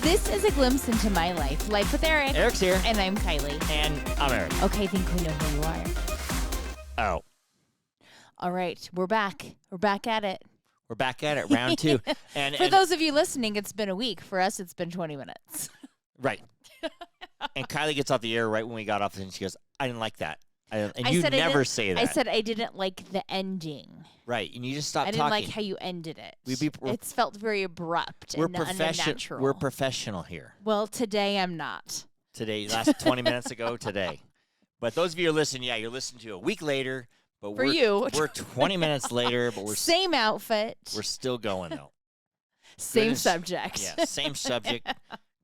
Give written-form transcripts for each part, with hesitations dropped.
This is a glimpse into my life. Life with Eric. Eric's here. And I'm Kiley. And I'm Eric. Okay, I think we know who you are. Oh. All right, we're back. We're back at it. We're back at it, round two. And For those of you listening, it's been a week. For us, it's been 20 minutes. Right. And Kiley gets off the air right when we got off, and she goes, I didn't like that. And I you said never say that. I said I didn't like the ending. Right. And you just stopped I talking. didn't like how you ended it. It felt very abrupt and unnatural. We're professional here. Well, today I'm not. Today, last 20 minutes ago, today. But those of you who listen, yeah, you're listening to a week later. But we're 20 minutes later, but we're same outfit. We're still going though. Same subject. Yeah, same subject.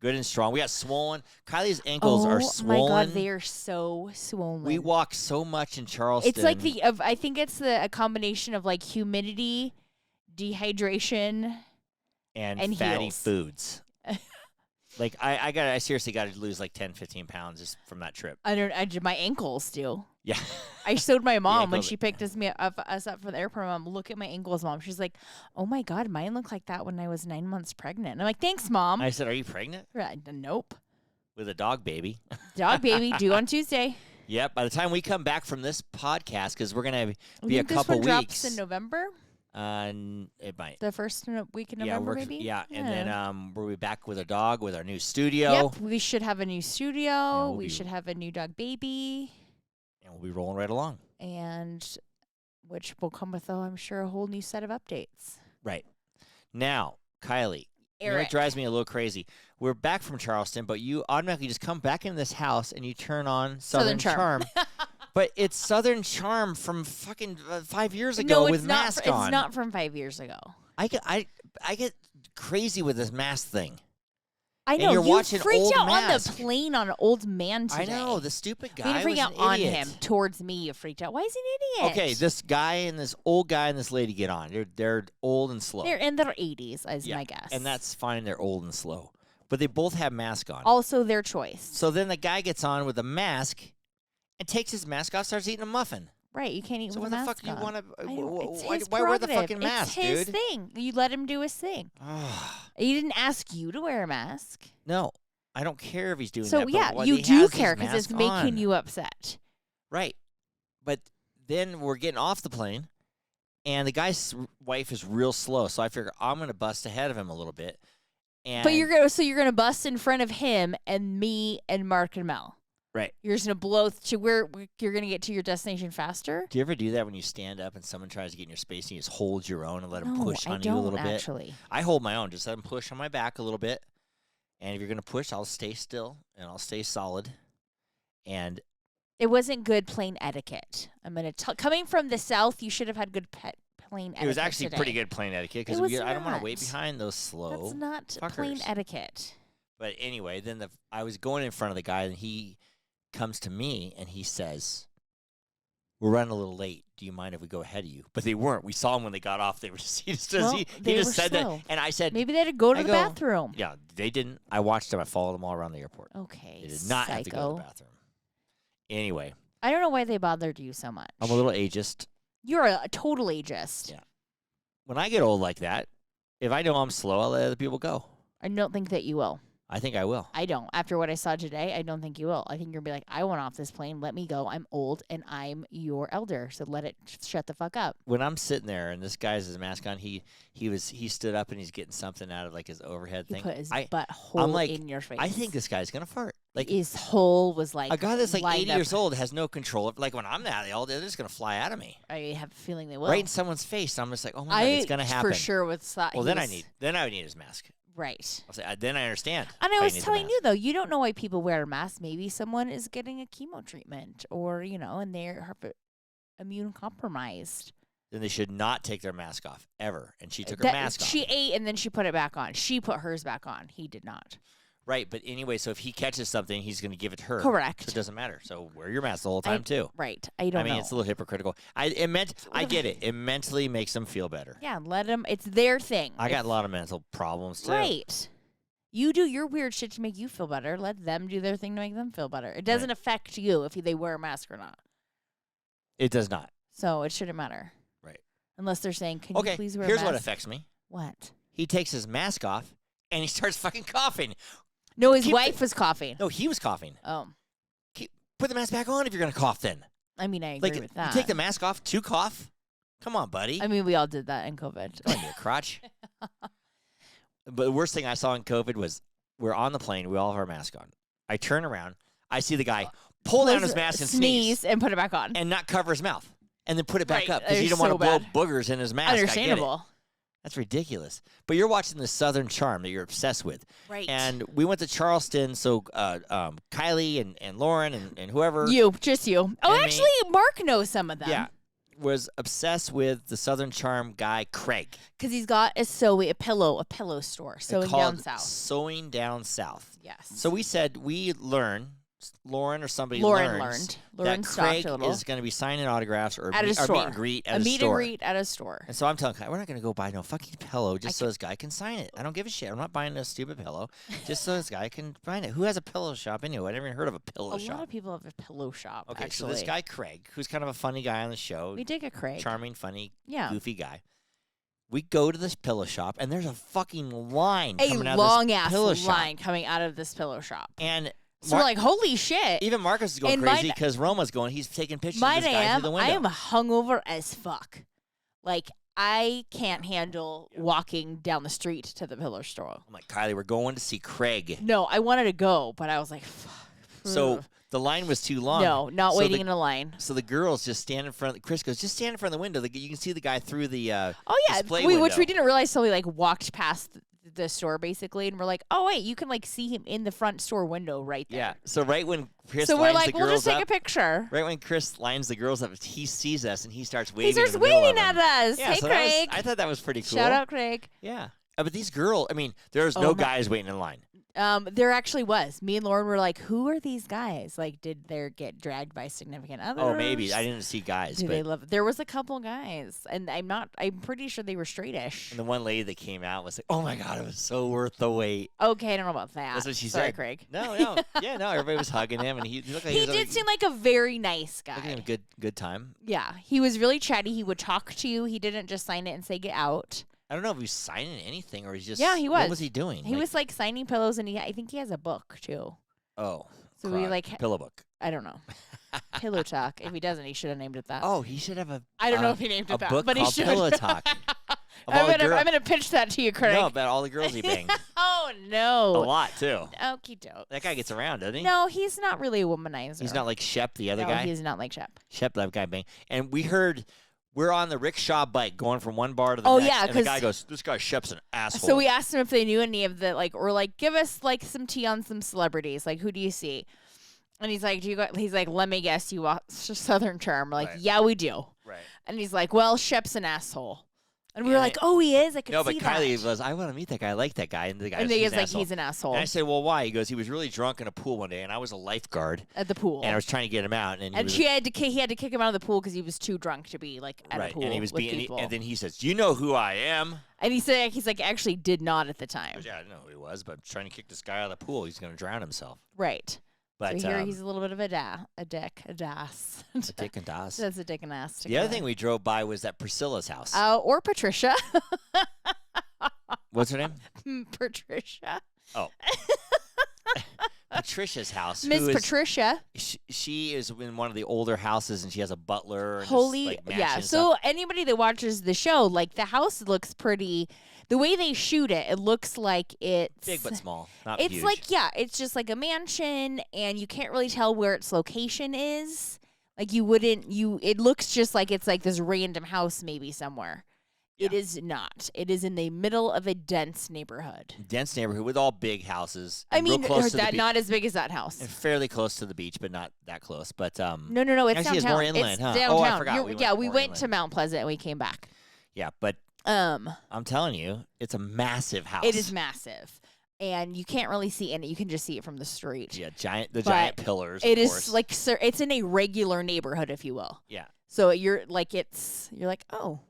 Good and strong. We got swollen. Kylie's ankles are swollen. Oh my God, they are so swollen. We walk so much in Charleston. It's like I think it's a combination of like humidity, dehydration, and fatty foods. Like I seriously got to lose like 10, 15 pounds just from that trip. My ankles do. Yeah. I showed my mom when she picked us up for the airport. Mom, look at my ankles, Mom. She's like, oh my God, mine looked like that when I was 9 months pregnant. And I'm like, thanks, Mom. I said, are you pregnant? Nope. With a dog baby. Dog baby, due on Tuesday. Yep. By the time we come back from this podcast, because we're going to be a couple this one weeks. Drops in November? It might. The first week in November, maybe? Yeah, and then we'll be back with a dog with our new studio. Yep, we should have a new studio. We should have a new dog baby. And we'll be rolling right along. And which will come with, I'm sure, a whole new set of updates. Right. Now, Kiley, you know Eric. what drives me a little crazy? We're back from Charleston, but you automatically just come back into this house and you turn on Southern Charm. But it's Southern Charm from fucking 5 years ago with mask on. It's not from 5 years ago. I get crazy with this mask thing. I know. And you're you watching freaked old out Mask. on the plane on an old man today. I know. The stupid guy you didn't freak was out an on idiot. him. Towards me, you freaked out. Why is he an idiot? Okay, this guy and this old guy and this lady get on. They're old and slow. They're in their 80s, as my guess. And that's fine. They're old and slow. But they both have masks on. Also their choice. So then the guy gets on with a mask and takes his mask off, starts eating a muffin. Right, you can't eat so with a mask on. So what the fuck do you want to... Why wear the fucking mask, dude? It's his thing. You let him do his thing. He didn't ask you to wear a mask. No, I don't care if he's doing that. So, yeah, you do care because it's making you upset. Right. But then we're getting off the plane, and the guy's wife is real slow, so I figure I'm going to bust ahead of him a little bit. And but you're gonna bust in front of him and me and Mark and Mel. Right. You're just going to blow to where you're going to get to your destination faster? Do you ever do that when you stand up and someone tries to get in your space and you just hold your own and let them push on you a little bit? Actually. I hold my own. Just let them push on my back a little bit. And if you're going to push, I'll stay still and I'll stay solid. And it wasn't good plane etiquette. I'm going to coming from the South, you should have had good plane etiquette. It was actually today. pretty good plane etiquette because I don't want to wait behind those slow That's not fuckers. Plane etiquette. But anyway, then I was going in front of the guy and he comes to me and he says, we're running a little late. Do you mind if we go ahead of you? But they weren't. We saw them when they got off. They were just he just said slow. that. And I said, maybe they had to go to the bathroom. Yeah, they didn't. I watched them. I followed them all around the airport. Okay. They did not have to go to the bathroom. Anyway. I don't know why they bothered you so much. I'm a little ageist. You're a total ageist. Yeah. When I get old like that, if I know I'm slow, I'll let other people go. I don't think that you will. I think I will. I don't. After what I saw today, I don't think you will. I think you're going to be like, I went off this plane. Let me go. I'm old, and I'm your elder, so let it shut the fuck up. When I'm sitting there, and this guy's his mask on, he stood up, and he's getting something out of, like, his overhead thing. He put his butthole in your face. I think this guy's going to fart. Like his hole was like a guy that's like 80 years old has no control. Like when I'm that old, they're just going to fly out of me. I have a feeling they will. Right in someone's face. I'm just like, oh, my God, it's going to happen. For sure would thought. Well, then I would need his mask. Right. I'll say, then I understand. And I was telling you, though, you don't know why people wear a mask. Maybe someone is getting a chemo treatment or, and they're immune compromised. Then they should not take their mask off, ever. And she took her mask off. She ate and then she put it back on. She put hers back on. He did not. Right, but anyway, so if he catches something, he's going to give it to her. Correct. So it doesn't matter. So wear your mask the whole time, too. Right. I don't know. I mean, it's a little hypocritical. I get it. It mentally makes them feel better. Yeah, let them. It's their thing. I got a lot of mental problems, too. Right. You do your weird shit to make you feel better. Let them do their thing to make them feel better. It doesn't affect you if they wear a mask or not. It does not. So it shouldn't matter. Right. Unless they're saying, can you please wear a mask? Here's what affects me. What? He takes his mask off and he starts fucking coughing. No, his wife was coughing. No, he was coughing. Oh. Put the mask back on if you're going to cough then. I mean, I agree with that. You take the mask off to cough? Come on, buddy. I mean, we all did that in COVID. Don't be a crotch. But the worst thing I saw in COVID was we're on the plane. We all have our mask on. I turn around. I see the guy pull down his mask and sneeze. And put it back on. And not cover his mouth. And then put it back Right. up because you don't So want to blow bad. boogers in his mask. Understandable. That's ridiculous. But you're watching the Southern Charm that you're obsessed with. Right. And we went to Charleston, so Kiley and Lauren and whoever. Just you. Oh, And me. actually, Mark knows some of them. Yeah. Was obsessed with the Southern Charm guy, Craig. Because he's got a pillow store. Sewing down south. Sewing Down South. Yes. So we said Lauren or somebody Lauren learned Lauren that stopped Craig a little. is going to be signing autographs or At a meet store. and greet at a a meet store. and greet at a store. And so I'm telling Kai, we're not going to go buy no fucking pillow just so this guy can sign it. I don't give a shit. I'm not buying a stupid pillow just so this guy can find it. Who has a pillow shop anyway? I never even heard of a pillow A shop. lot of people have a pillow shop. Okay, actually. so this guy Craig, who's kind of a funny guy on the show, We dig a Craig. charming, funny, Yeah. goofy guy. We go to this pillow shop, and there's a fucking line coming out A long of this ass pillow shop. line coming out of this pillow shop. And So we're like, holy shit. even Marcus is going And crazy because Roma's going. He's taking pictures of this guy through the window. I am hungover as fuck. Like, I can't handle walking down the street to the pillow store. I'm like, Kylie, we're going to see Craig. No, I wanted to go, but I was like, fuck. So the line was too long. No, not So waiting the- in a line. So the girls just stand in front. Chris goes, just stand in front of the window. You can see the guy through the Oh yeah, display which window. we didn't realize till we like walked past the store basically, and we're like, oh wait, you can like see him in the front store window right there. Yeah. So right when Chris So we're lines like, the we'll girls just take up, a picture. right when Chris lines the girls up, he sees us and he starts waving. He starts in the middle waving of at them. us. Yeah, Hey so that was- Craig. I thought that was pretty cool. Shout out Craig. Yeah. But these girls, I mean, there's Oh no my- guys waiting in line. There actually was. Me and Lauren were like, who are these guys? Like, did they get dragged by significant others? Oh, maybe. I didn't see guys. Do but they love? There was a couple guys, and I'm pretty sure they were straightish. And the one lady that came out was like, "Oh my god, it was so worth the wait." Okay, I don't know about that. That's what she Sorry, said. Craig. No, yeah, no. Everybody was hugging him, and he looked like He was did seem like a very nice guy. looking at a good time. Yeah, he was really chatty. He would talk to you. He didn't just sign it and say get out. I don't know if he's signing anything or he's just. Yeah, he What was. was he doing? He was like signing pillows, and I think he has a book too. Oh. So we crud. like pillow book. I don't know. Pillow Talk. If he doesn't, he should have named it that. Oh, he should have a. I don't know if he named a it that, book but he called should. Pillow Talk. Of all the girls- I'm gonna pitch that to you, Craig. No, about all the girls he banged. Oh A no. lot too. Okie doke. That guy gets around, doesn't he? No, he's not really a womanizer. He's not like Shep, the other no, guy. he's not like Shep. Shep, that guy bang. And we heard we're on the rickshaw bike going from one bar to the Oh, next. yeah, and the 'cause- guy goes, "This guy Shep's an asshole." So we asked him if they knew any of the or give us like some tea on some celebrities. Like, who do you see? And he's like, he's like, let me guess, you watch Southern Charm. We're like, Right. yeah, we do. Right. And he's like, well, Shep's an asshole. And we were Yeah, like, oh, he is. I could No, see but that. Kylie was, I want to meet that guy. I like that guy. And the guy and was, he's an like, asshole. he's an asshole And I said, well, why? He goes, he was really drunk in a pool one day, and I was a lifeguard, at the pool. and I was trying to get him out. And, And he had to kick him out of the pool because he was too drunk to be like at right, a pool and he was with being, people. and then he says, "Do you know who I am?" And he said he's like actually did not at the I time. goes, yeah, I didn't know who he was, but I'm trying to kick this guy out of the pool. He's going to drown himself. Right. But So here he's a little bit of a dick, a das. a dick and das. That's a dick and ass. The other thing we drove by was that Priscilla's house. Or Patricia. What's her name? Patricia. Oh. Patricia's house. Miss who is- Patricia. She is in one of the older houses, and she has a butler. And Holy, just, like, yeah. mansion So stuff. anybody that watches the show, like the house looks pretty. The way they shoot it, it looks like it's Big but small, not It's huge. like it's just like a mansion, and you can't really tell where its location is. Like you wouldn't. It looks just like it's like this random house maybe somewhere. It Yeah. is not. It is in the middle of a dense neighborhood. dense neighborhood with all big houses. I and real mean, close to the beach. not as big as that house. And fairly close to the beach, but not that close. But No, it's actually, it's downtown. more inland, it's huh? downtown. Oh, I forgot. We more went to inland. Mount Pleasant and we came back. Yeah, but I'm telling you, it's a massive house. It is massive, and you can't really see in it. You can just see it from the street. Yeah, giant pillars. It of is course. like it's in a regular neighborhood, if you will. Yeah. So you're like oh,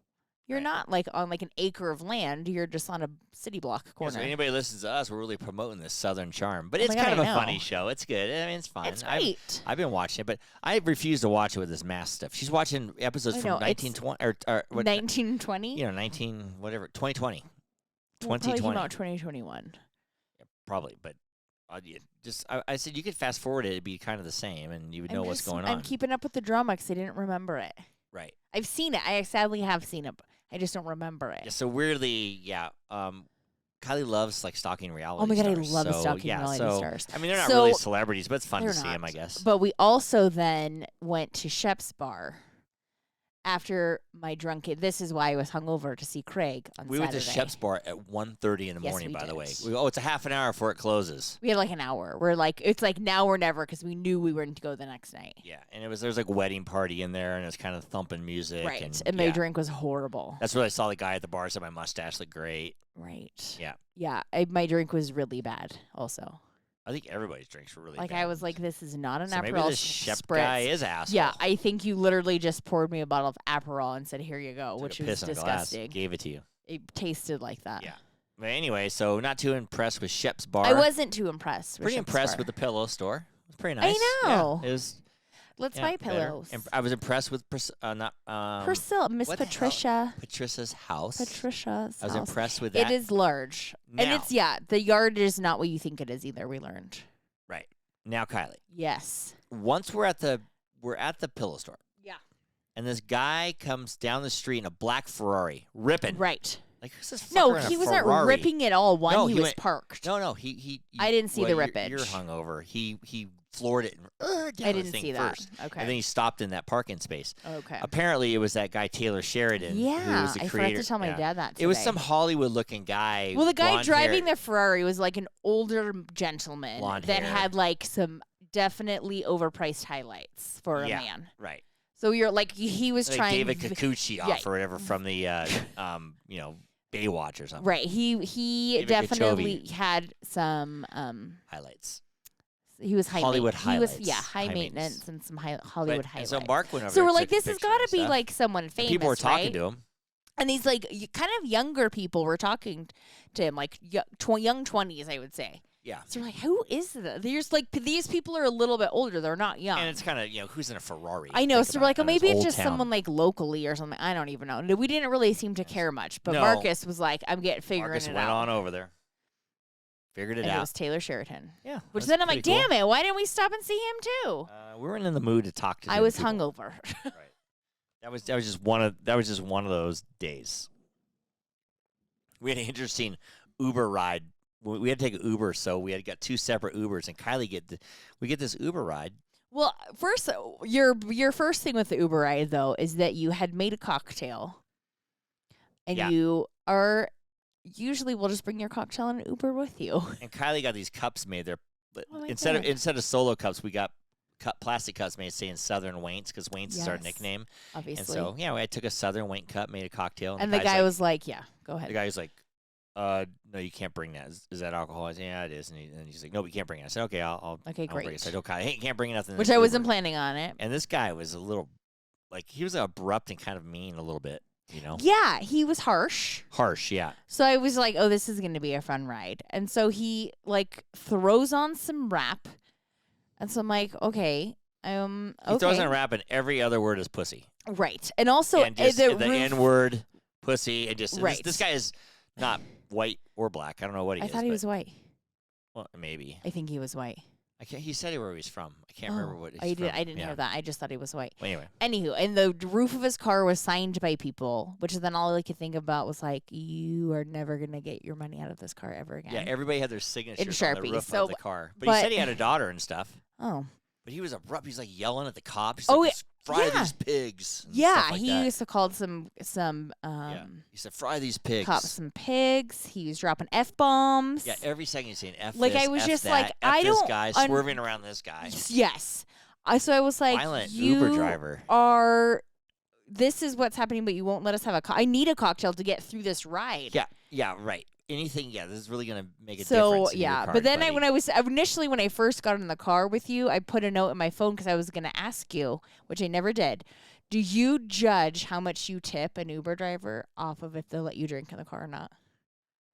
you're Right. not like on like an acre of land. You're just on a city block Yeah, corner. so anybody listens to us, we're really promoting this Southern Charm. But Oh it's my God, kind of I a funny know. show. It's good. I mean, it's fun. It's great. I've been watching it, but I refuse to watch it with this mask stuff. She's watching episodes I from know, it's 1920 or what? 1920. 19 whatever 2020. We're probably 2020. about 2021. probably, but I said you could fast forward it; it'd be kind of the same, and you would know what's going on. I'm keeping up with the drama because I didn't remember it. Right. I've seen it. I sadly have seen it. I just don't remember it. Yeah. So weirdly, yeah. Kylie loves like stalking reality. Oh my god, stars. I love so, stalking yeah, reality so, stars. I mean, they're not really celebrities, but it's fun to see them, I guess. But we also then went to Shep's bar after my this is why I was hungover to see Craig on We Saturday. went to Shep's bar at 1:30 in the morning, by the way. It's a half an hour before it closes. We had like an hour. It's like now or never because we knew we were going to go the next night. Yeah, and there's like a wedding party in there, and it's kind of thumping music. Right, and my drink was horrible. That's where I saw the guy at the bar said my mustache looked great. Right. Yeah. Yeah, my drink was really bad also. I think everybody's drinks were really bad. I was like, this is not an so Aperol maybe this Shep spritz. guy is asshole. Yeah, I think you literally just poured me a bottle of Aperol and said, here you go, Took which a was piss in a glass, disgusting. gave it to you. It tasted like that. Yeah. But anyway, so not too impressed with Shep's bar. I wasn't too impressed. Pretty impressed with the pillow store. It was pretty nice. I know. Yeah, it was. Let's buy pillows. I was impressed with Priscilla, Miss what Patricia. Patricia's house. Patricia's I was house. impressed with that. It is large. Now, and it's, the yard is not what you think it is either, we learned. Right. Now, Kylie. Yes. Once we're at the pillow store. Yeah. And this guy comes down the street in a black Ferrari, ripping. Right. Like, who's this fucker No, in a he wasn't Ferrari? ripping at all. No, he he was went- parked. No, he I didn't see the rippage. You're hungover. He floored it down I the didn't thing see that. first. Okay. And then he stopped in that parking space. Okay. Apparently, it was that guy Taylor Sheridan. who Yeah, was the I creator. forgot to tell my Yeah. dad that today. It was some Hollywood-looking guy. Well, the guy blonde driving hair. the Ferrari was like an older gentleman Blonde that hair. had like some definitely overpriced highlights for a man. Right. So you're like he was Like trying David Kikuchi off or whatever from the Baywatch or something. Right. He David definitely Kachovi. had some Highlights. he was high Hollywood He was highlights. high High maintenance and some Hollywood And highlights. so Mark went over. So and we're like, took this has pictures got to and be stuff. like someone And famous, people were talking right? to him. And these like kind of younger people were talking to him, like young 20s, I would say. Yeah. So we're like, who is that? There's like these people are a little bit older. They're not young. And it's kind of, who's in a Ferrari? I know. Think So we're about like, it, oh, in this maybe it's old just town. someone like locally or something. I don't even know. We didn't really seem to care much. But No. Marcus was like, I'm figuring Marcus it went out. on over there. Figured it and out. it was Taylor Sheridan. Yeah. Which that's then I'm like, pretty cool. damn it, why didn't we stop and see him too? We weren't in the mood to talk to. I was people. hungover. Right. That was just one of those days. We had an interesting Uber ride. We had to take an Uber, so we got two separate Ubers, and Kylie we get this Uber ride. Well, first, your first thing with the Uber ride though is that you had made a cocktail, and you are usually will just bring your cocktail in an Uber with you. And Kylie got these cups made. They're Oh, instead of solo cups, we got plastic cups made saying Southern Waints because Waints is our Yes. nickname. Obviously. And so I took a Southern Waint cup, made a cocktail, and the guy's guy like, was like, "Yeah, go ahead." The guy was like, no, you can't bring that. Is that alcohol?" I said, "Yeah, it is." And he's like, "No, you can't bring it." I said, "Okay, I'll Okay, I'll bring it." great. I said, "Okay, hey, you can't bring nothing." in Which this I wasn't Uber." planning on it. And this guy was a little, he was abrupt and kind of mean a little bit, Yeah, he was harsh. Harsh, yeah. So I was like, "Oh, this is going to be a fun ride." And so he like throws on some rap, and so I'm like, "Okay, He okay." throws in a rap, and every other word is pussy. Right, and also And just the the roof- N-word, pussy, and just Right. this guy is not white or black. I don't know what he I is. thought he but- was white. Well, maybe. I think he was white. He said where he was from. I can't remember what he's I from. didn't know that. I just thought he was white. Well, anyway. Anywho, and the roof of his car was signed by people, which then all I could think about was like, you are never gonna get your money out of this car ever again. Yeah, everybody had their signatures on the Sharpie, roof so- of the car. But he said he had a daughter and stuff. Oh. But he was abrupt. He's like yelling at the cops. He's Oh, like, yeah. fry Yeah. these pigs. and Yeah, stuff like he that. used to call some Yeah. He said, fry these pigs. cops some pigs. He was dropping F bombs. Yeah, every second he's saying F Like, this, I was F just that, like, F I this don't guy, un- swerving around this guy. Yes. So I was like, Violent you Uber driver. this is what's happening, but you won't let us have I need a cocktail to get through this ride. Yeah, right. Anything, this is really going to make a So difference in your yeah, car, but then buddy. when I first got in the car with you, I put a note in my phone because I was going to ask you, which I never did. Do you judge how much you tip an Uber driver off of if they'll let you drink in the car or not?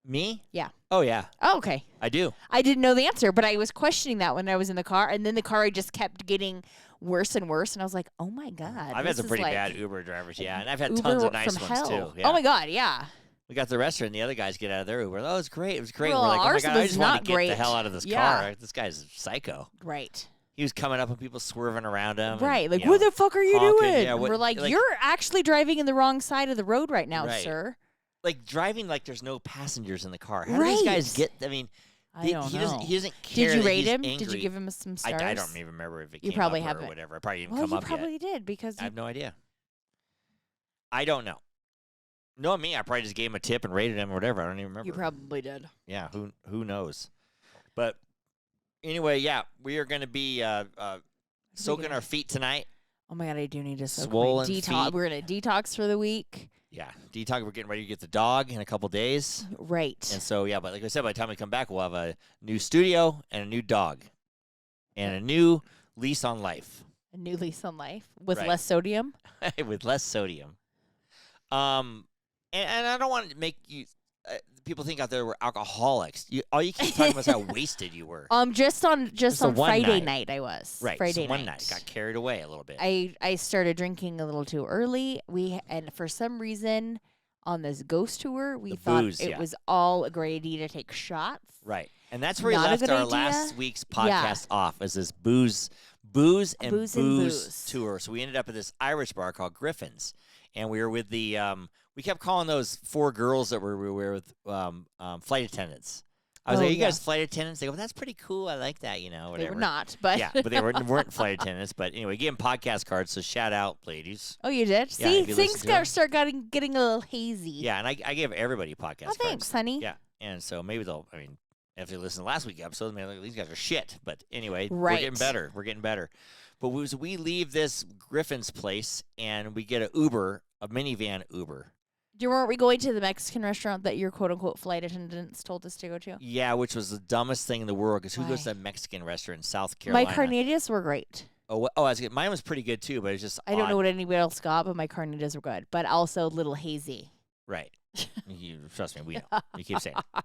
Me? Yeah. Oh, yeah. Oh, okay. I do. I didn't know the answer, but I was questioning that when I was in the car, and then the car just kept getting worse and worse, and I was like, "Oh my god!" I've had this some is pretty like bad Uber drivers, yeah, and I've had Uber tons of nice from ones hell. too. Yeah. Oh my god, yeah. We got to the restaurant, and the other guys get out of their Uber. Oh, it was great. It was great. Well, We're like, oh my ours God, I was just want not to get the great. hell out of this Yeah. car. This guy's psycho. Right. He was coming up and people swerving around him. Right. And, Like, you what know, the fuck are you honking. doing? Yeah, And we're like, like- you're actually driving in the wrong side of the road right now, Right. sir. like driving like there's no passengers in the car. How do these guys Right. get? I mean, I don't know. He doesn't care. Did you that rate he's him? Angry. Did you give him some stars? I don't even remember if it You came probably up haven't. or whatever. It probably didn't Well, come you up probably yet. did because I have no idea. I don't know. Knowing me, I probably just gave him a tip and rated him or whatever. I don't even remember. you probably did. Yeah, who knows? But anyway, yeah, we are going to be soaking gonna- our feet tonight. Oh my God, I do need to soak my Swollen detox. feet. We're gonna detox for the week. Yeah, detox. We're getting ready to get the dog in a couple days. Right. And so, yeah, but like I said, by the time we come back, we'll have a new studio and a new dog and a new lease on life A new lease on life with Right. less sodium. with less sodium. And I don't want to make you people think out there we're alcoholics. All you keep talking about is how wasted you were. Just on Just the one Friday night. night I was. Right, Friday so one night got carried away a little bit. I started drinking a little too early. And for some reason on this ghost tour, we The thought booze, it yeah. was all a great idea to take shots. Right, and that's where we Not a left good our idea. last week's Yeah. podcast off, as this booze and Booze and booze booze. tour. So we ended up at this Irish bar called Griffin's, and we were with the we kept calling those four girls that we were with flight attendants. I was Oh, like, "Are you yeah. guys flight attendants?" They go, "That's pretty cool. I like that." You know, whatever. They were not, but Yeah, but they weren't flight attendants. But anyway, give them podcast cards. So shout out, ladies. Oh, you did? Yeah, See, if you things listen to 'em. start getting a little hazy. Yeah, and I gave everybody podcast Oh, cards. thanks, honey. Yeah, and so maybe they'll. I mean, if they listen to last week's episode, maybe like, these guys are shit. But anyway, we're Right. getting better. We're getting better. But we leave this Griffin's place and we get a minivan Uber. Weren't we going to the Mexican restaurant that your quote unquote flight attendants told us to go to? Yeah, which was the dumbest thing in the world because who goes Why? to a Mexican restaurant in South Carolina? My carnitas were great. That's good. Mine was pretty good too, but it's just I don't odd. know what anybody else got, but my carnitas were good, but also a little hazy. Right. Trust me, we know. You keep saying it.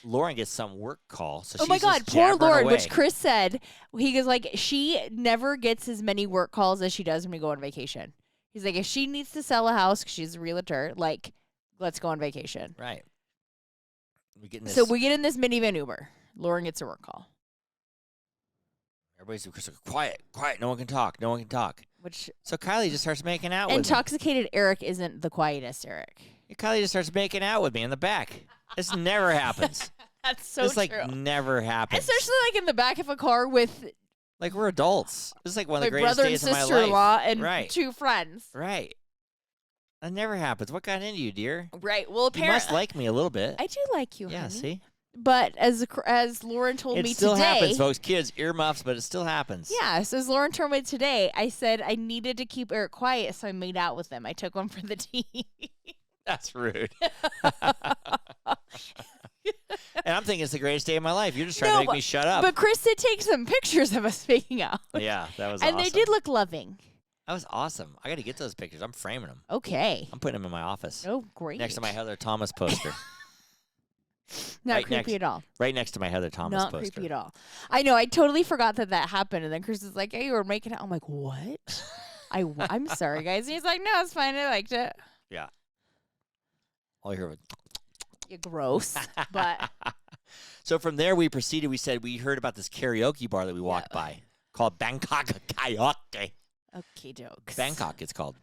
Lauren gets some work call, so Oh she's my God, just poor jabbering Lauren, away. which Chris said, he goes like, she never gets as many work calls as she does when we go on vacation. He's like, if she needs to sell a house, 'cause she's a realtor, like, let's go on vacation. Right. We getting this. So we get in this minivan Uber. Lauren gets a work call, Everybody's quiet, no one can talk, no one can talk. which So Kylie just starts making out with me. intoxicated Eric isn't the quietest Eric. Kylie just starts making out with me in the back. This never happens. That's so This like true. never happens. Especially like in the back of a car with like we're adults. This is like one of my the greatest brother and days of my life. sister-in-law and Right. two friends. Right. That never happens. What got into you, dear? Right. Well, You must apparently, like me a little bit. I do like you, yeah. honey. See, But as Lauren told it me still today, happens, folks. Kids, earmuffs, but it still happens. yeah. So as Lauren told me today, I said I needed to keep Eric quiet, so I made out with him. I took one for the team. That's rude. And I'm thinking it's the greatest day of my life. You're just trying to make me shut up. But Chris did take some pictures of us making out. Yeah, that was and awesome. they did look loving. That was awesome. I got to get those pictures. I'm framing them. Okay. I'm putting them in my office. Oh, great. Next to my Heather Thomas poster. Not right creepy next- at all. Right next to my Heather Thomas Not poster. creepy at all. I know. I totally forgot that happened. And then Chris is like, hey, you were making out. I'm like, what? I'm sorry, guys. And he's like, no, it's fine. I liked it. Yeah. All you heard was. You're gross. But So from there, we proceeded. We said we heard about this karaoke bar that we walked by called Bangkok Karaoke. okay, jokes. Bangkok, it's called.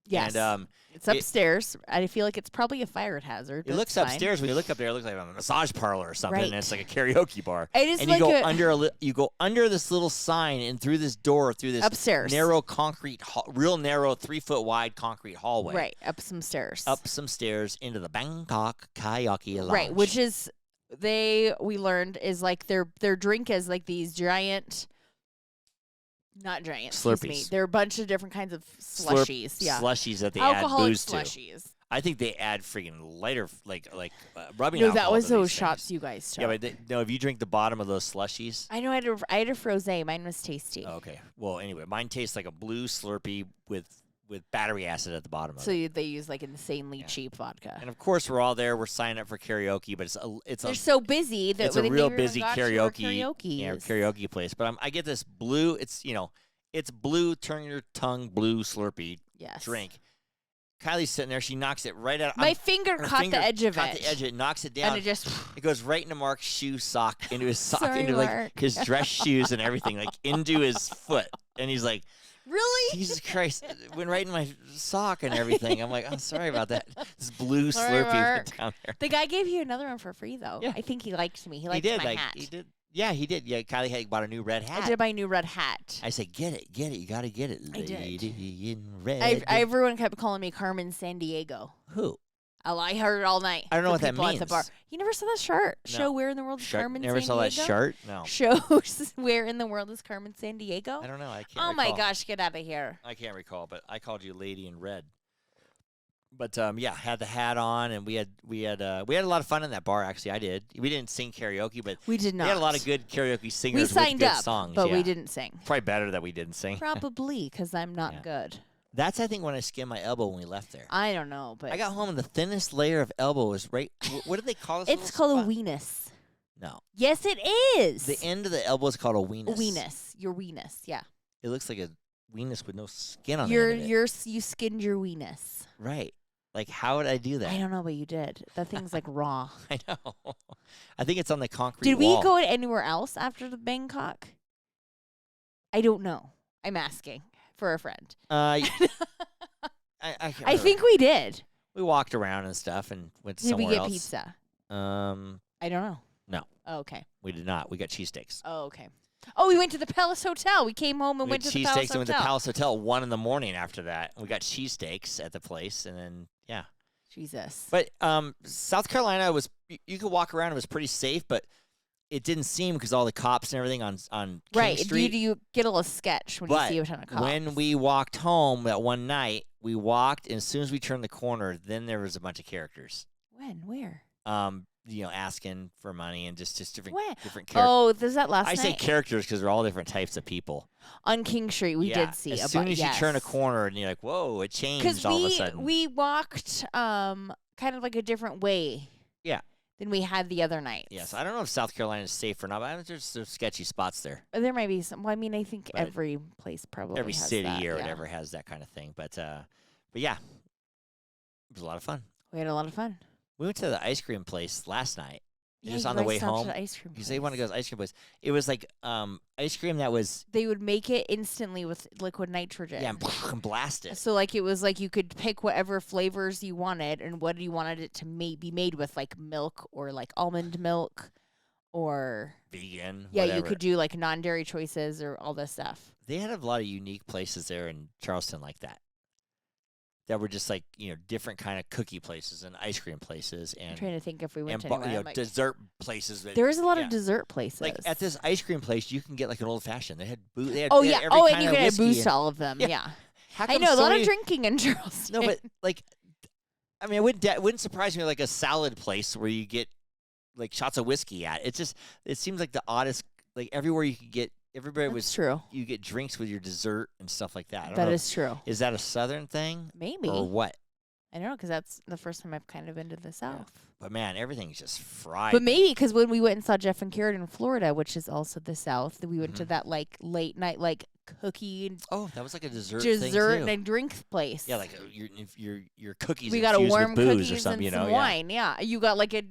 Yes. And it's upstairs. I feel like it's probably a fire hazard. it That's looks fine. upstairs. When you look up there, it looks like a massage parlor or something, Right. and it's like a karaoke bar. It is and like you go a under you go under this little sign and through this door through this upstairs. narrow concrete, real narrow 3-foot wide concrete hallway. Right. Up some stairs. Up some stairs into the Bangkok Karaoke Lounge. Right. Which is we learned is like their drink is like these giant. Not giant. Excuse me. Slurpees. They're a bunch of different kinds of slushies. Yeah. Slushies that they Alcoholic add booze to. slushies. I think they add freaking lighter, like rubbing No, alcohol that was to these those things. shots you guys took. Yeah, but no, if you drink the bottom of those slushies. I know I had a frosé. Mine was tasty. Oh, okay. Well, anyway, mine tastes like a blue Slurpee with battery acid at the bottom of So it. they use like insanely cheap vodka. And of course, we're all there. We're signing up for karaoke, but They're so busy that it's a they real never even busy got to where karaoke karaoke is. karaoke place. But I get this blue. It's blue. Turn your tongue blue Slurpee Yes. drink. Kiley's sitting there. She knocks it right out. My finger caught the edge of caught it. the edge of it, knocks it down. And it just... It goes right into Mark's shoe sock, into his sock, Sorry, into Mark. like his dress shoes and everything, like into his foot. And he's like, Really? Jesus Christ, it went right in my sock and everything. I'm like, I'm sorry about that. This blue Sorry, Slurpee Mark. went down there. The guy gave you another one for free, though. Yeah. I think he liked me. He liked did, my like, hat. He did. Yeah, he did. Yeah, Kiley had bought a new red hat. I did buy a new red hat. I said, get it. You got to get it. I did. Lady in red. Everyone kept calling me Carmen Sandiego. Who? Oh, I heard it all night. I don't know from what that people at means. the bar. You never saw that shirt? No. Show Where in the World is Carmen Never Sandiego? saw that shirt? No. Shows Where in the World is Carmen Sandiego? I don't know. I can't Oh, recall. my gosh. Get out of here. I can't recall, but I called you Lady in Red. But yeah, had the hat on, and we had a lot of fun in that bar. Actually, I did. We didn't sing karaoke, but We did not. we had a lot of good karaoke singers. We with signed good up, songs, but yeah. we didn't sing. Probably better that we didn't sing. Probably, because I'm not Yeah. good. That's I think when I skinned my elbow when we left there. I don't know, but I got home and the thinnest layer of elbow was right. What do they call this? it's little called spot? a weenus. No, Yes, it is. the end of the elbow is called a weenus. A weenus. Your weenus. Yeah. It looks like a weenus with no skin on You the end of it. you skinned your weenus. Right. Like, how would I do that? I don't know, but you did. That thing's like raw. I know. I think it's on the concrete Did wall. we go anywhere else after the Bangkok? I don't know. I'm asking for a friend. I can't I remember. think we did. we walked around and stuff and went Did somewhere we get else. pizza? I don't know. No. Oh, okay. We did not. We got cheesesteaks. Oh, okay. Oh, we went to the Palace Hotel. We came home and We went got to the Palace cheesesteaks and went to Hotel. Palace Hotel at 1 a.m. after that. We got cheesesteaks at the place, and then yeah. Jesus. But South Carolina was you could walk around. It was pretty safe, but it didn't seem because all the cops and everything on King Right. Street. You get a little sketch when But you see a ton of cops. when we walked home that one night, we walked, and as soon as we turned the corner, then there was a bunch of characters. When? Where? Asking for money and just different When? characters. Oh, was that last I night? say characters because they're all different types of people. On King Street, we Yeah, did see as a soon bu- as you yes. turn a corner and you're like, whoa, it changed Because all of a sudden. we walked kind of like a different way. Yeah. Than we had the other nights. Yes, I don't know if South Carolina is safe or not, but there's some sketchy spots there. There might be some. Well, I mean, I think But every place probably Every has city that, or yeah. whatever has that kind of thing. But yeah, it was a lot of fun. We had a lot of fun. We went to the ice cream place last night. Yeah, Just you on the guys way stopped home. at an ice cream You say you want to place. go to the ice cream place. It was like ice cream that was They would make it instantly with liquid nitrogen. and blast it. So like it was like you could pick whatever flavors you wanted and what you wanted it to be made with, like milk or like almond milk, or Vegan. yeah, whatever. you could do like non-dairy choices or all this stuff. They had a lot of unique places there in Charleston like that. That were just like, different kind of cookie places and ice cream places I'm and trying to think if we went to and anywhere. I'm like, dessert places. That, there's a lot yeah. of dessert places. Like at this ice cream place, you can get like an old fashioned. They had booze. They had, oh they yeah. had every Oh, kind and you of could add whiskey booze and- to all of them. Yeah. Yeah. How I come know a so lot many- of drinking in Charleston. No, but like, I mean, it wouldn't surprise me like a salad place where you get like shots of whiskey at. It seems like the oddest. Like everywhere you could get, everybody That's was true. you get drinks with your dessert and stuff like that. I don't That know. is true. Is that a Southern thing Maybe. or what? I don't know, because that's the first time I've kind of been to the South. But man, everything's just fried. But maybe because when we went and saw Jeff and Karen in Florida, which is also the South, we went to Mhm. that like late night like cookie and Oh, that was like a dessert thing dessert too. and a drink place. Yeah, like your cookies. we got a infused warm with booze cookies or something, and you know. some wine. Yeah, you got like a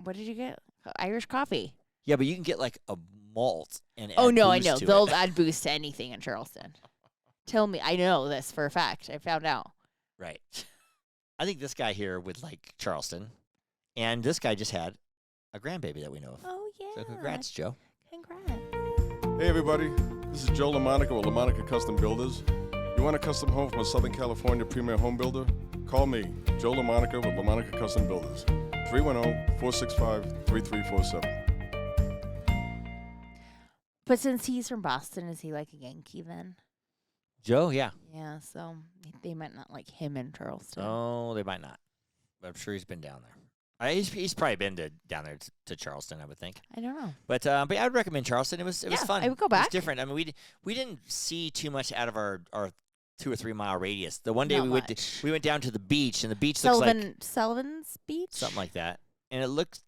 what did you get? Irish coffee. Yeah, but you can get like a malt and Oh add no, I booze know to they'll it. add booze to anything in Charleston. Tell me, I know this for a fact. I found out. Right. I think this guy here would like Charleston, and this guy just had a grandbaby that we know of. Oh yeah. So congrats, Joe. Congrats. Hey everybody, this is Joe LaMonica with LaMonica Custom Builders. You want a custom home from a Southern California premier home builder? Call me, Joe LaMonica with LaMonica Custom Builders. 310-465-3347. But since he's from Boston, is he like a Yankee then? Joe, yeah. Yeah, so they might not like him in Charleston. Oh, they might not, but I'm sure he's been down there. He's probably been down there to Charleston, I would think. I don't know. But I would recommend Charleston. It was Yeah, fun. I would go It was back. different. I mean, we didn't see too much out of our 2 or 3 mile radius. The one day Not we went much. we went down to the beach, and the beach looks like Sullivan's Beach? something like that. And it looks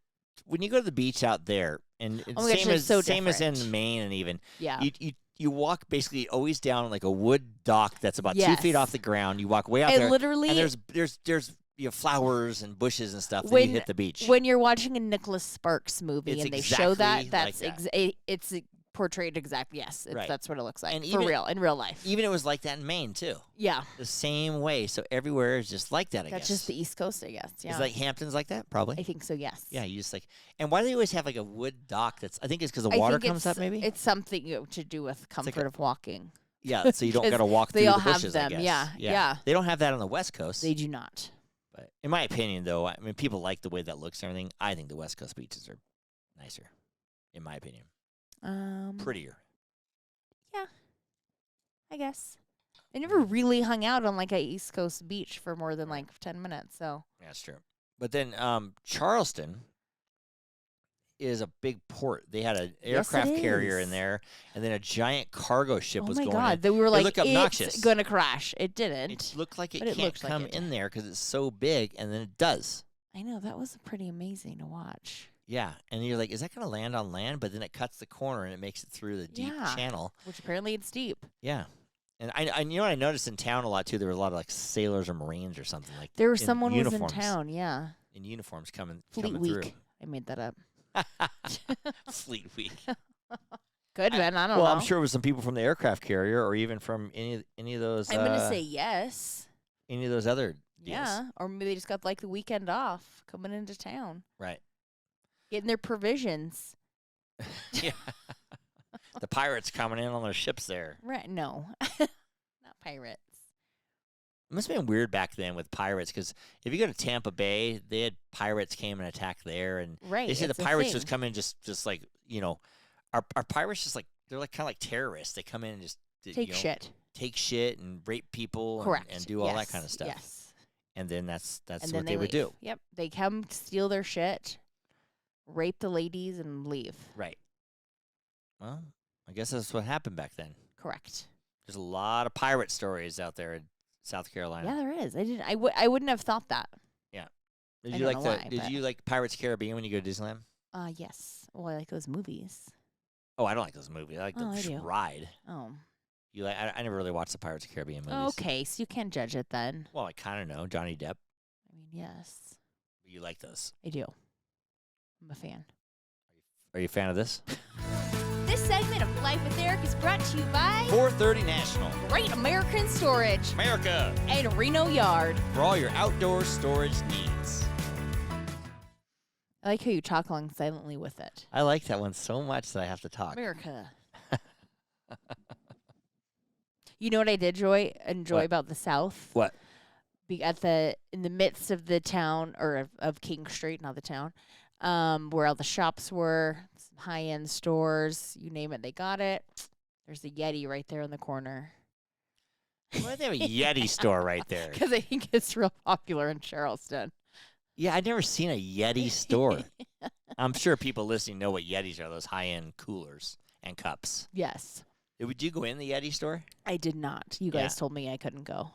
when you go to the beach out there, and Oh my gosh, same they're as so same as in different. Maine, and even Yeah. you you walk basically always down like a wood dock that's about 2 Yes. feet off the ground. You walk way out And there, literally, and there's flowers and bushes and stuff. Then when you hit the beach. when you're watching a Nicholas Sparks movie It's and they show that, exactly like that's it's portrayed exactly. Yes, Right. that's what it looks like And for even- real in real life. Even it was like that in Maine too. Yeah, The same way. So everywhere is just like that. I that's guess. just the East Coast, I guess. Yeah, Is like Hamptons like that? Probably. I think so. Yes. Yeah, you just like, and why do they always have like a wood dock? That's I think it's because the I water think comes up. Maybe. it's something to do with comfort of walking. Yeah, so you don't 'Cause got to walk through they all the have bushes. I them, guess. yeah, yeah. They don't have that on the West Coast. They do not. But in my opinion, though, I mean, people like the way that looks and everything. I think the West Coast beaches are nicer, in my opinion. Prettier. I guess. I never really hung out on like a East Coast beach for more than like 10 minutes. So Yeah, that's true. But then Charleston is a big port. They had an Yes, it aircraft carrier in is. there, and then a giant cargo ship oh was my going god, in. that we were like, looked obnoxious. it's gonna crash. It didn't. It looked like it But it can't looked like come it in did. there because it's so big, and then it does. I know that was pretty amazing to watch. Yeah, and you're like, is that going to land on land? But then it cuts the corner and it makes it through the deep Yeah. channel. Which apparently it's deep. Yeah, and I you know what I noticed in town a lot too. There were a lot of like sailors or Marines or something like. There was in someone was in uniforms. town. Yeah, In uniforms coming Fleet coming Week. I made that up. through. Fleet Week. Good man. I don't know. Well, I'm sure it was some people from the aircraft carrier or even from any of those. I'm gonna say yes. any of those other deals. Yeah, or maybe they just got like the weekend off coming into town, Right. getting their provisions. Yeah. The pirates coming in on their ships there. Right? No, not pirates. It must have been weird back then with pirates because if you go to Tampa Bay, they had pirates came and attacked there, and Right. they said it's the a pirates thing. just come in just like are pirates just like they're like kind of like terrorists. They come in and just take shit. take shit and rape people Correct. and do all that Yes, kind of stuff. Yes. And then that's And what then they would leave. do. Yep. They come steal their shit, rape the ladies, and leave. Right. Well, I guess that's what happened back then. Correct. There's a lot of pirate stories out there in South Carolina. Yeah, there is. I didn't. I wouldn't have thought that. Did I you don't like know the why, Did but- you like Pirates Caribbean when you go to Disneyland? Yes. Well, I like those movies. Oh, I don't like those movies. I like Oh, the I do. ride. Oh. You like? I never really watched the Pirates of the Caribbean movies. Okay, so you can't judge it then. Well, I kind of know Johnny Depp. I mean, yes, But you like those? I do. I'm a fan. Are you a fan of this? This segment of Life with Eric is brought to you by 430 National, Great American Storage America, and Reno Yard. for all your outdoor storage needs. I like how you talk along silently with it. I like that one so much that I have to talk. America. You know what I did enjoy What? about the South? What? In the midst of the town or of King Street, not the town, where all the shops were, some high-end stores, you name it, they got it. There's a Yeti right there in the corner Why do they have a Yeti store right there? because I think it's real popular in Charleston. Yeah, I've never seen a Yeti store. I'm sure people listening know what Yetis are, those high-end coolers and cups. Yes, Would you go in the Yeti store? I did not. You Yeah. guys told me I couldn't go.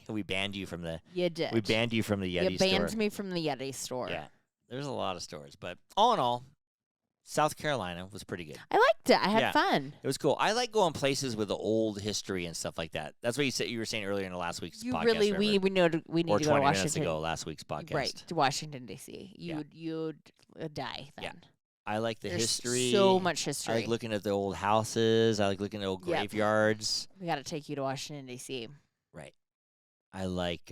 We banned you from the You did. We banned you from the Yeti You banned store. me from the Yeti store. Yeah. There's a lot of stores, but all in all, South Carolina was pretty good. I liked it. I had Yeah. fun. It was cool. I like going places with the old history and stuff like that. That's what you were saying earlier in the last week's You podcast. really, we remember? we need or to go to 20 minutes Washington. ago, last week's podcast. Right, to Washington D.C. Yeah. You'd die then. Yeah. I like the There's history. so much I history. like looking at the old houses. I like looking at old Yep. graveyards. We got to take you to Washington D.C. Right. I like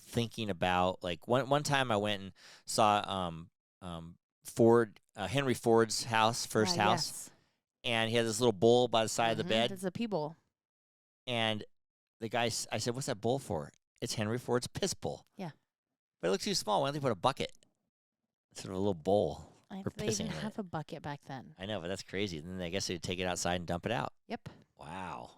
thinking about like one time I went and saw Henry Ford's first house, Yes. and he had this little bowl by the side of the Mhm, bed, It's a pee bowl. and the guy I said, "What's that bowl for?" It's Henry Ford's piss bowl. Yeah. But it looks too small. Why don't they put a bucket instead of a little bowl? For They pissing didn't in have it. a bucket back then. I know, but that's crazy. Then I guess they'd take it outside and dump it out. Yep. Wow.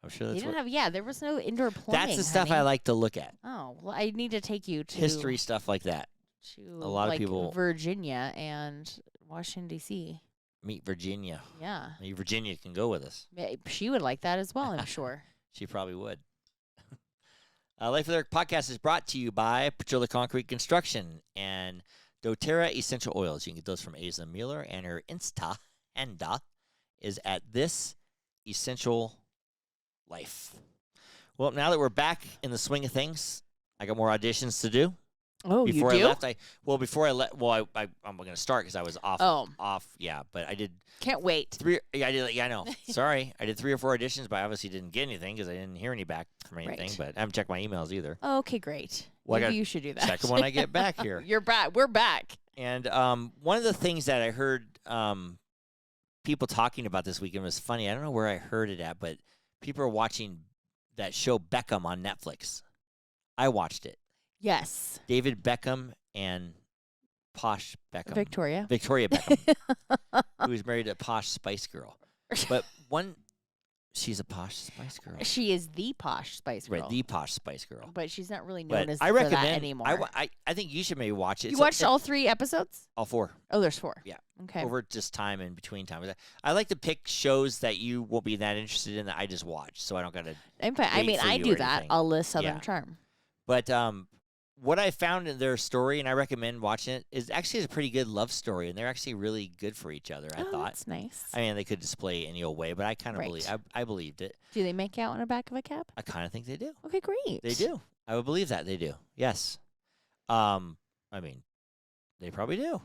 I'm sure They that's didn't what. have. Yeah, there was no indoor plumbing. That's the stuff I honey. like to look at. Oh well, I need to take you to History stuff like that. To A lot of like, people- Virginia and Washington D.C. Meet Virginia. Yeah, Maybe Virginia can go with us. She would like that as well. I'm sure. She probably would. Life with Eric podcast is brought to you by Petrola Concrete Construction and doTERRA Essential Oils. You can get those from Asa Mueller and her Insta Panda is at This Essential Life. Well, now that we're back in the swing of things, I got more auditions to do. Oh, Before you do? I left, before I let, well, I'm going to start because I was off. Oh. Yeah, but I did Can't wait. 3. Yeah, I did. Yeah, I know. Sorry, I did 3 or 4 auditions, but I obviously didn't get anything because I didn't hear any back from anything. Right. But I haven't checked my emails either. Oh, okay, great. Well, I Maybe gotta you should do that. Check them when I get back here. You're back. We're back. And one of the things that I heard people talking about this weekend was funny. I don't know where I heard it at, but people are watching that show Beckham on Netflix. I watched it. Yes. David Beckham and Posh Beckham. Victoria Beckham, who was married to a posh Spice Girl. But she's a posh Spice Girl. She is the posh Spice Girl. Right, the posh Spice Girl. But she's not really known But as I for recommend that anymore. I think you should maybe watch it. You watched all 3 episodes? all 4. Oh, there's 4. Yeah. Okay. Over just time in between time. I like to pick shows that you won't be that interested in that I just watch, so I don't gotta. I mean, for I you do or that. anything. I'll list Southern Yeah. Charm. But what I found in their story, and I recommend watching it, is actually a pretty good love story, and they're actually really good for each other. I Oh, thought. that's nice. I mean, they could display any old way, but I kind of Right. believe. I believed it. Do they make out in the back of a cab? I kind of think they do. Okay, great. They do. I would believe that they do. Yes. I mean, they probably do.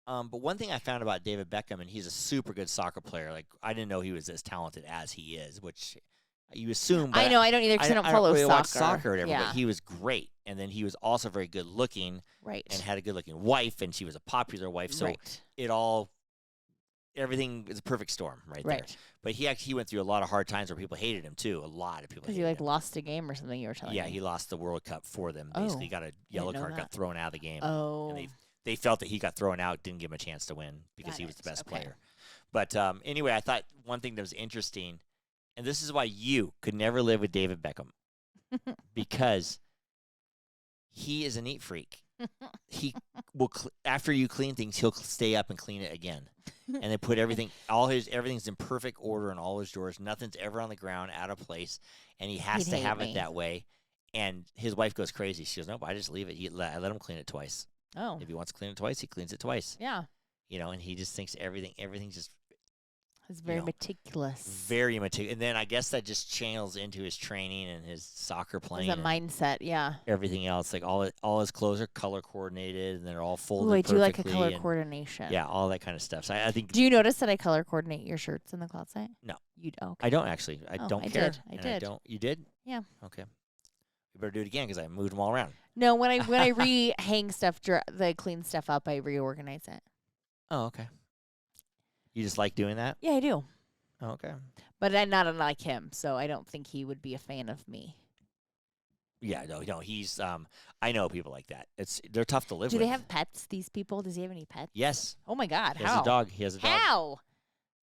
But one thing I found about David Beckham, and he's a super good soccer player. Like, I didn't know he was as talented as he is, which you assume. But I know. I don't either because I don't follow really soccer. watch soccer or whatever, Yeah. but he was great. And then he was also very good looking Right. and had a good looking wife, and she was a popular wife. So right. everything is a perfect storm right there. Right. But he went through a lot of hard times where people hated him too. A lot of people Because hated he him. lost a game or something. You were telling Yeah, me. he lost the World Cup for them. Basically, Oh, got a yellow know card, got that. thrown out of the game. Oh. And they felt that he got thrown out, didn't give him a chance to win because Got he was the it. best Okay. player. But anyway, I thought one thing that was interesting, and this is why you could never live with David Beckham, because he is a neat freak. He will after you clean things, he'll stay up and clean it again, and then put everything, everything's in perfect order in all his drawers. Nothing's ever on the ground out of place, and he has He'd to hate have me. it that way. And his wife goes crazy. She goes, "Nope, I just leave it. I let him clean it twice. Oh. If he wants to clean it twice, he cleans it twice. Yeah. And he just thinks everything's just It's very know, meticulous. very meticulous. And then I guess that just channels into his training and his soccer It's playing a and mindset. Yeah. everything else. Like all his clothes are color coordinated and they're all folded Ooh, I do like a perfectly color and- coordination. Yeah, all that kind of stuff. So I think Do you notice that I color coordinate your shirts in the closet? No. You okay. I don't actually. I Oh, don't I care. did. I and did. don't. You did? Yeah. Okay. You better do it again because I moved them all around. No, when I re-hang stuff, the clean stuff up, I reorganize it. Oh, okay. You just like doing that? Yeah, I do. Oh, okay. But I'm not unlike him, so I don't think he would be a fan of me. Yeah, no, he's I know people like that. They're tough to live Do with. they have pets, these people? Does he have any pets? Yes. Oh, my God. He How? has a dog. He has a dog. How?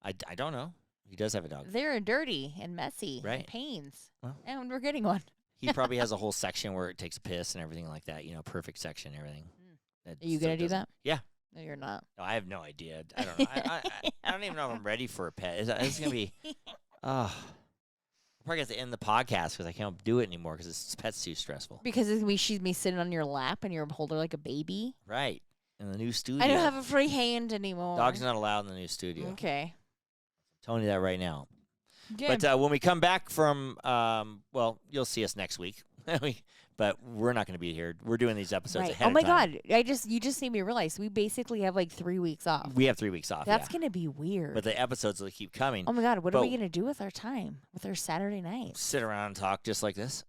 I don't know. He does have a dog. They're dirty and messy. Right. And pains. Well. And we're getting one. He probably has a whole section where it takes a piss and everything like that. Perfect section and everything. Are you going to do that? Yeah. No, you're not. No, I have no idea. I don't know. I don't even know if I'm ready for a pet. It's going to be, I'll probably have to end the podcast because I can't do it anymore because this pet's too stressful. Because she's me sitting on your lap and you're hold her like a baby. Right. In the new studio. I don't have a free hand anymore. Dog's not allowed in the new studio. Okay. I'm telling you that right now. Good. But when we come back from, you'll see us next week. But we're not going to be here. We're doing these episodes right. ahead Oh my of time. God! You just made me realize we basically have like 3 weeks off. We have 3 weeks off. That's yeah. gonna be weird. But the episodes will keep coming. Oh my God! What are we But- gonna do with our time, with our Saturday nights? Sit around and talk just like this.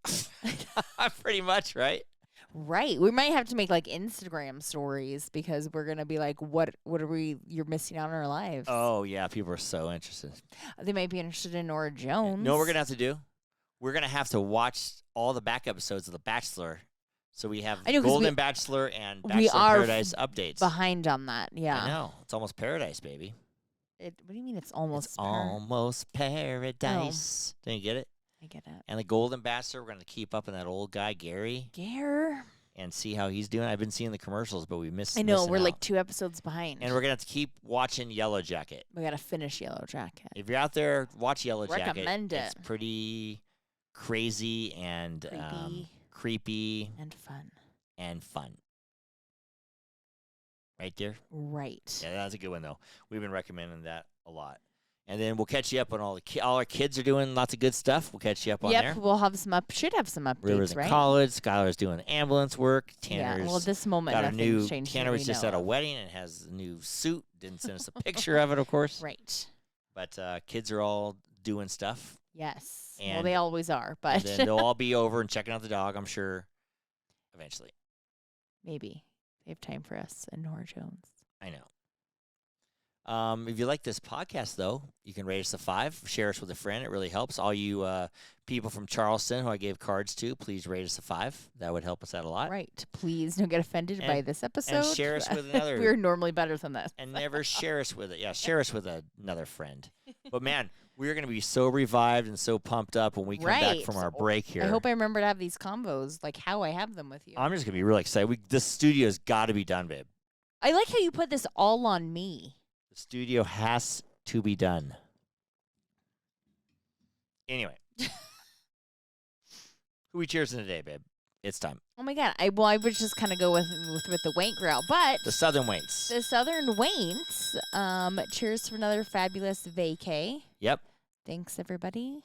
Pretty much, right? Right. We might have to make like Instagram stories because we're gonna be like, what are you're missing out on our lives? Oh, yeah. People are so interested. They might be interested in Nora Jones. know what we're going to have to do? We're going to have to watch all the back episodes of The Bachelor. So we have I know, 'cause Golden we- Bachelor and we Bachelor in are Paradise updates. behind on that. Yeah. I know. It's almost paradise, baby. What do you mean it's almost? It's almost paradise. Don't you get it? I get it. And the Golden Bachelor, we're going to keep up on that old guy, Gary, Gare. and see how he's doing. I've been seeing the commercials, but we missed I know missing we're out. like 2 episodes behind. And we're going to have to keep watching Yellow Jacket. we gotta finish Yellow Jacket. If you're out there, watch Yellow Recommend Jacket. It's it. pretty crazy and Creepy. creepy And fun. and fun. Right there. Right. Yeah, that's a good one though. We've been recommending that a lot. And then we'll catch you up on all our kids are doing lots of good stuff. We'll catch you up on there. Yep, we'll have should have some updates, River's in right? college. Skylar's doing ambulance work. Tanner's Yeah, well, at this moment, got a nothing's new. changed that Tanner we was just know at a of. wedding and has a new suit. Didn't send us a picture of it, of course. Right. But kids are all doing stuff. Yes. Well, And- they always are, And but then they'll all be over and checking out the dog, I'm sure, eventually. maybe they have time for us and Nora Jones. I know. If you like this podcast, though, you can rate us a 5. Share us with a friend. It really helps. All you people from Charleston who I gave cards to, please rate us a 5. That would help us out a lot. Right. Please don't get offended by this episode. And share us with another. We're normally better than this. And never share us with it. Yeah, share us with another friend. But, man, we're going to be so revived and so pumped up when we come back Right. from our break here. I hope I remember to have these combos like how I have them with you. I'm just going to be really excited. This studio's got to be done, babe. I like how you put this all on me. The studio has to be done. Anyway. Who we cheersing today, babe? It's time. Oh my god! I would just kind of go with the Wank route, but The Southern Waits. the Southern Waints. Cheers for another fabulous vacay. Yep. Thanks everybody.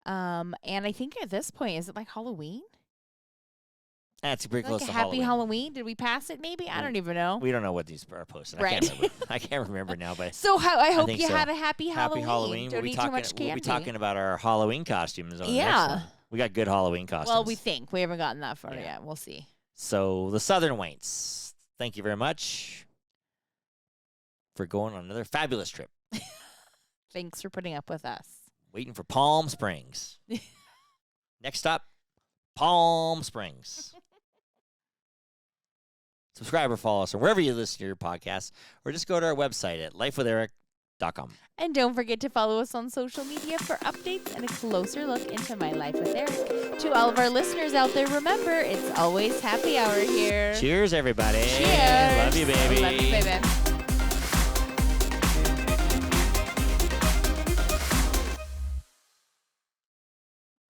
And I think at this point, is it like Halloween? That's pretty Like close a to happy Halloween. Halloween? Did we pass it? Maybe I don't even know. We don't know what these are posted. Right. I can't remember. I can't remember now, but So I hope think you so. had a happy Halloween. happy Halloween. Don't we'll eat be too talking, much candy. we'll be talking about our Halloween costumes on the next Yeah. one. We got good Halloween costumes. Well, we think we haven't gotten that far Yeah. yet. We'll see. So the Southern Waits. Thank you very much for going on another fabulous trip. Thanks for putting up with us. Waiting for Palm Springs. Next stop, Palm Springs. Subscribe or follow us or wherever you listen to your podcasts, or just go to our website at lifewitheric.com. And don't forget to follow us on social media for updates and a closer look into my life with Eric. To all of our listeners out there, remember, it's always happy hour here. Cheers, everybody. Cheers. Love you, baby. Love you, baby.